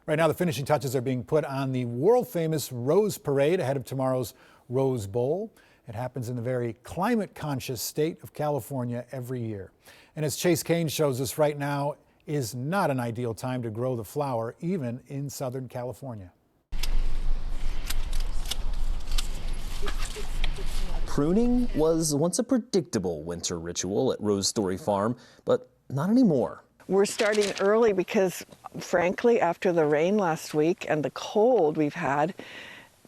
Right now, the finishing touches are being put on the world-famous Rose Parade ahead of tomorrow's Rose Bowl. It happens in the very climate-conscious state of California every year. And as Chase Kane shows us, right now is not an ideal time to grow the flower, even in Southern California. Pruning was once a predictable winter ritual at Rose Story Farm, but not anymore. We're starting early because, frankly, after the rain last week and the cold we've had,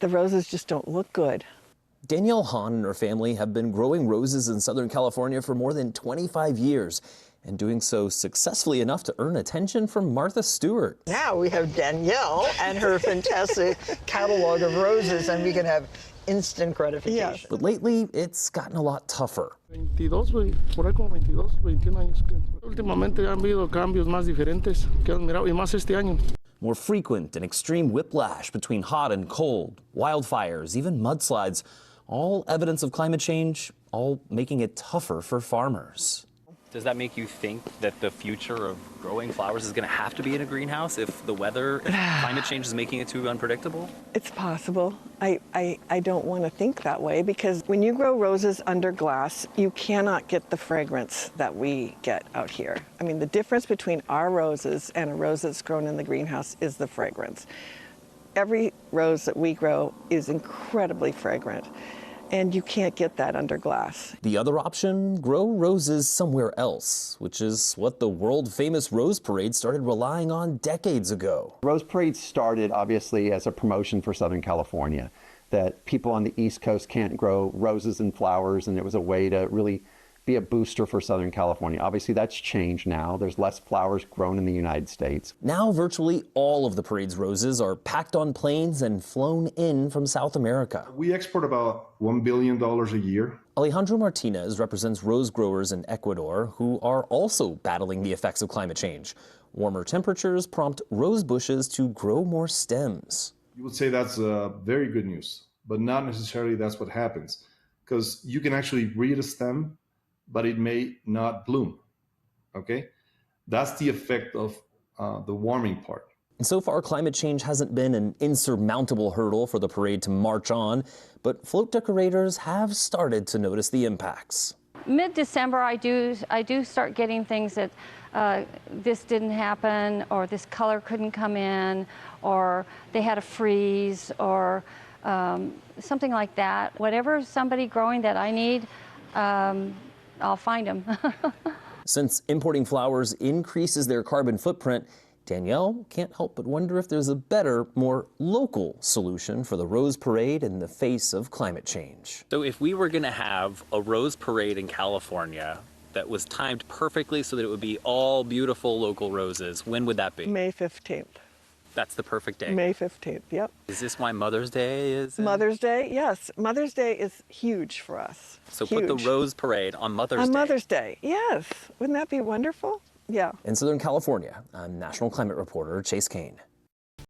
the roses just don't look good. Danielle Hahn and her family have been growing roses in Southern California for more than 25 years, and doing so successfully enough to earn attention from Martha Stewart. Now we have Danielle and her fantastic catalog of roses, and we can have instant gratification. Yes. But lately, it's gotten a lot tougher. 22, por ahí como 22, 21 años. Últimamente han habido cambios más diferentes que han mirado, y más este año. More frequent and extreme whiplash between hot and cold, wildfires, even mudslides, all evidence of climate change, all making it tougher for farmers. Does that make you think that the future of growing flowers is going to have to be in a greenhouse if climate change is making it too unpredictable? It's possible. I don't want to think that way, because when you grow roses under glass, you cannot get the fragrance that we get out here. I mean, the difference between our roses and a rose that's grown in the greenhouse is the fragrance. Every rose that we grow is incredibly fragrant, and you can't get that under glass. The other option, grow roses somewhere else, which is what the world-famous Rose Parade started relying on decades ago. Rose Parade started, obviously, as a promotion for Southern California, that people on the East Coast can't grow roses and flowers, and it was a way to really be a booster for Southern California. Obviously, that's changed now. There's less flowers grown in the United States. Now, virtually all of the parade's roses are packed on planes and flown in from South America. We export about $1 billion a year. Alejandro Martinez represents rose growers in Ecuador who are also battling the effects of climate change. Warmer temperatures prompt rose bushes to grow more stems. You would say that's very good news, but not necessarily that's what happens, because you can actually breed a stem, but it may not bloom, okay? That's the effect of the warming part. And so far, climate change hasn't been an insurmountable hurdle for the parade to march on, but float decorators have started to notice the impacts. Mid-December, I do start getting things that this didn't happen, or this color couldn't come in, or they had a freeze, or something like that. Whatever somebody growing that I need, I'll find them. Since importing flowers increases their carbon footprint, Danielle can't help but wonder if there's a better, more local solution for the Rose Parade in the face of climate change. So if we were going to have a Rose Parade in California that was timed perfectly so that it would be all beautiful local roses, when would that be? May 15th. That's the perfect day. May 15th, yep. Is this why Mother's Day is? Mother's Day, yes. Mother's Day is huge for us. So huge. Put the Rose Parade on Mother's Day. On Mother's Day, yes. Wouldn't that be wonderful? Yeah. In Southern California, I'm National Climate Reporter Chase Kane.